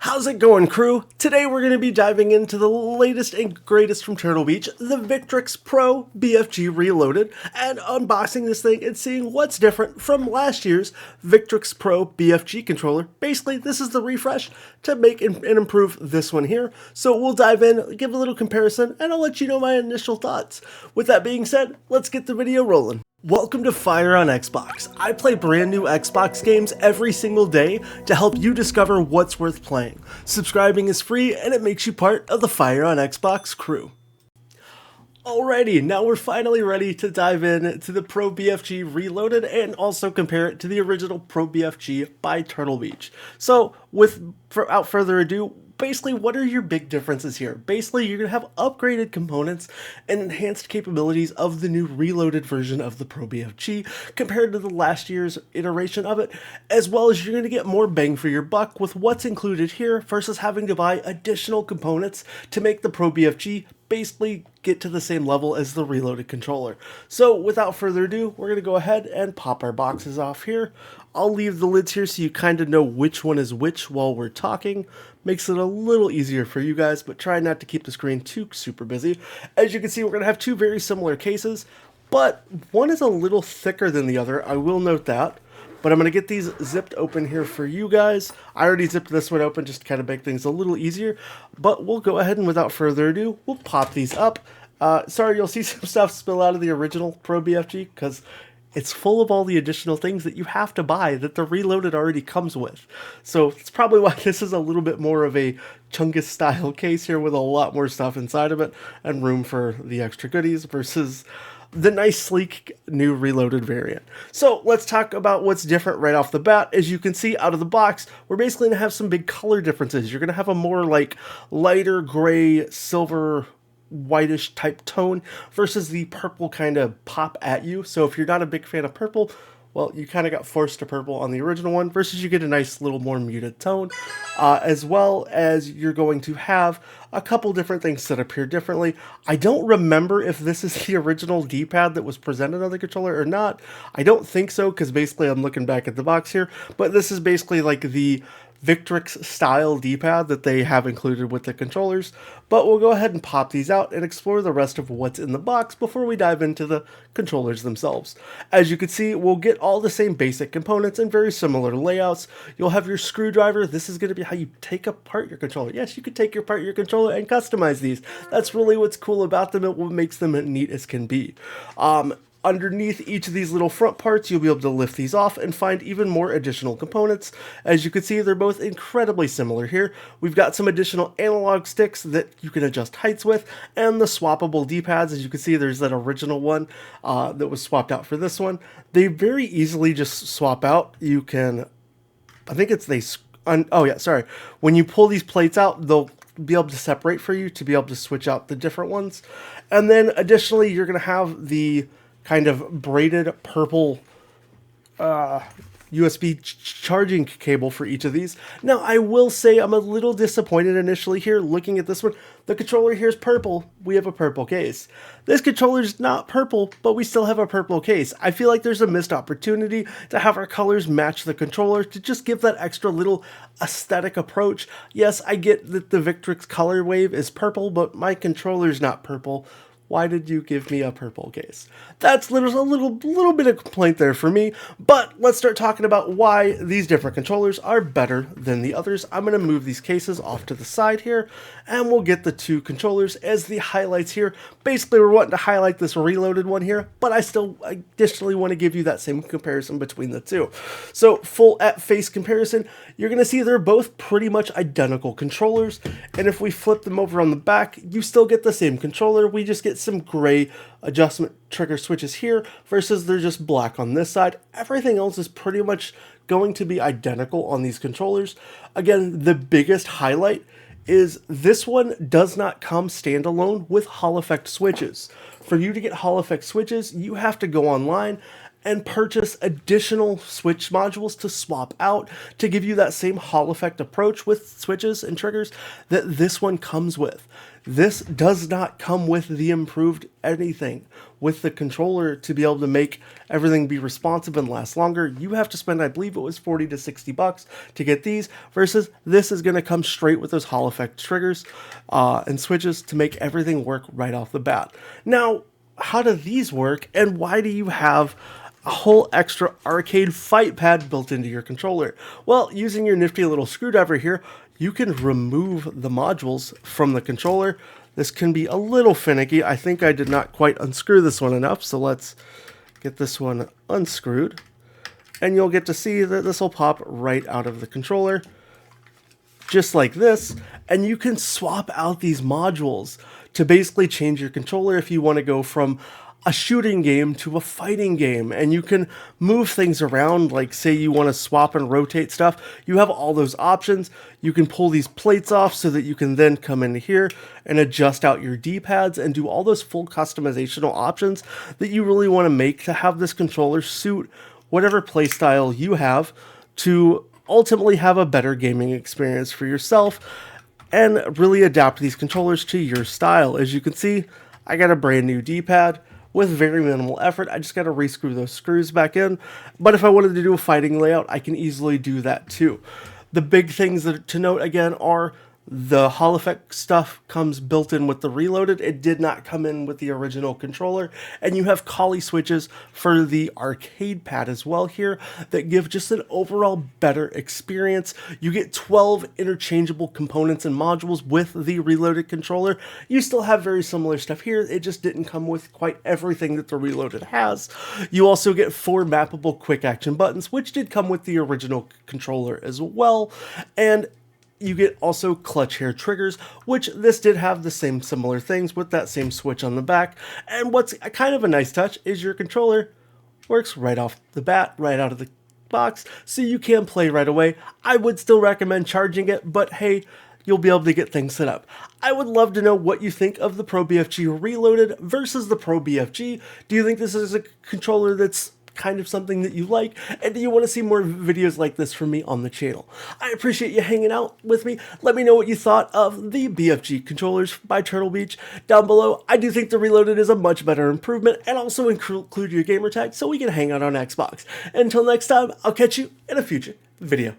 How's it going, crew? Today we're going to be diving into the latest and greatest from Turtle Beach, the Victrix Pro BFG Reloaded, and unboxing this thing and seeing what's different from last year's Victrix Pro BFG controller. Basically, this is the refresh to make and improve this one here. So we'll dive in, give a little comparison, and I'll let you know my initial thoughts. With that being said, let's get the video rolling. Welcome to Fire on Xbox. I play brand new Xbox games every single day to help you discover what's worth playing. Subscribing is free and it makes you part of the Fire on Xbox crew. Alrighty, now we're finally ready to dive in to the Pro BFG Reloaded and also compare it to the original Pro BFG by Turtle Beach. So without further ado, basically, what are your big differences here? Basically, you're going to have upgraded components and enhanced capabilities of the new reloaded version of the Pro BFG compared to the last year's iteration of it, as well as you're going to get more bang for your buck with what's included here versus having to buy additional components to make the Pro BFG basically get to the same level as the reloaded controller. So without further ado, we're going to go ahead and pop our boxes off here. I'll leave the lids here so you kind of know which one is which while we're talking. Makes it a little easier for you guys, but try not to keep the screen too super busy. As you can see, we're going to have two very similar cases, but one is a little thicker than the other. I will note that. But I'm going to get these zipped open here for you guys. I already zipped this one open just to kind of make things a little easier. But we'll go ahead and without further ado, we'll pop these up. Sorry, you'll see some stuff spill out of the original Pro BFG because it's full of all the additional things that you have to buy that the Reloaded already comes with. So it's probably why this is a little bit more of a Chungus style case here with a lot more stuff inside of it and room for the extra goodies versus the nice, sleek, new Reloaded variant. So let's talk about what's different right off the bat. As you can see out of the box, we're basically going to have some big color differences. You're going to have a more like lighter gray, silver, whitish type tone versus the purple kind of pop at you. So if you're not a big fan of purple, well, you kind of got forced to purple on the original one versus you get a nice little more muted tone, as well as you're going to have a couple different things set up here differently. I don't remember if this is the original D-pad that was presented on the controller or not. I don't think so because basically I'm looking back at the box here, but this is basically like the Victrix style D-pad that they have included with the controllers. But we'll go ahead and pop these out and explore the rest of what's in the box before we dive into the controllers themselves. As you can see, we'll get all the same basic components and very similar layouts. You'll have your screwdriver. This is going to be how you take apart your controller. Yes, you could take apart your controller and customize these. That's really what's cool about them and what makes them neat as can be. Underneath each of these little front parts, you'll be able to lift these off and find even more additional components. As you can see, they're both incredibly similar here. We've got some additional analog sticks that you can adjust heights with, and the swappable D-pads. As you can see, there's that original one that was swapped out for this one. They very easily just swap out. You can, I think it's oh yeah, sorry. When you pull these plates out, they'll be able to separate for you to be able to switch out the different ones. And then additionally, you're going to have the kind of braided purple USB charging cable for each of these. Now, I will say I'm a little disappointed initially here looking at this one. The controller here is purple. We have a purple case. This controller is not purple, but we still have a purple case. I feel like there's a missed opportunity to have our colors match the controller to just give that extra little aesthetic approach. Yes, I get that the Victrix color wave is purple, but my controller's not purple. Why did you give me a purple case? That's a little bit of complaint there for me, but let's start talking about why these different controllers are better than the others. I'm going to move these cases off to the side here, and we'll get the two controllers as the highlights here. Basically, we're wanting to highlight this Reloaded one here, but I still additionally want to give you that same comparison between the two. So full at face comparison, you're going to see they're both pretty much identical controllers, and if we flip them over on the back, you still get the same controller. We just get some gray adjustment trigger switches here versus they're just black on this side. Everything else is pretty much going to be identical on these controllers. Again, the biggest highlight is this one does not come standalone with Hall effect switches. For you to get Hall effect switches, you have to go online and purchase additional switch modules to swap out to give you that same Hall effect approach with switches and triggers that this one comes with. This does not come with the improved anything. With the controller to be able to make everything be responsive and last longer, you have to spend, I believe it was 40 to 60 bucks to get these, versus this is going to come straight with those Hall effect triggers and switches to make everything work right off the bat. Now, how do these work, and why do you have a whole extra arcade fight pad built into your controller? Well, using your nifty little screwdriver here, you can remove the modules from the controller. This can be a little finicky. I think I did not quite unscrew this one enough, so let's get this one unscrewed. And you'll get to see that this will pop right out of the controller, just like this, and you can swap out these modules to basically change your controller if you want to go from a shooting game to a fighting game, and you can move things around. Like, say you want to swap and rotate stuff, you have all those options. You can pull these plates off so that you can then come in here and adjust out your D-pads and do all those full customizational options that you really want to make to have this controller suit whatever playstyle you have to ultimately have a better gaming experience for yourself and really adapt these controllers to your style. As you can see, I got a brand new D-pad with very minimal effort. I just got to rescrew those screws back in. But if I wanted to do a fighting layout, I can easily do that too. The big things to note again are the Hall effect stuff comes built in with the Reloaded. It did not come in with the original controller. And you have collie switches for the arcade pad as well here that give just an overall better experience. You get 12 interchangeable components and modules with the Reloaded controller. You still have very similar stuff here. It just didn't come with quite everything that the Reloaded has. You also get 4 mappable quick action buttons, which did come with the original controller as well. And you get also clutch hair triggers, which this did have the same similar things with that same switch on the back. And what's kind of a nice touch is your controller works right off the bat, right out of the box, so you can play right away. I would still recommend charging it, but hey, you'll be able to get things set up. I would love to know what you think of the Pro BFG Reloaded versus the Pro BFG. Do you think this is a controller that's kind of something that you like, and do you want to see more videos like this from me on the channel? I appreciate you hanging out with me. Let me know what you thought of the BFG controllers by Turtle Beach down below. I do think the Reloaded is a much better improvement, and also include your gamer tag so we can hang out on Xbox. Until next time, I'll catch you in a future video.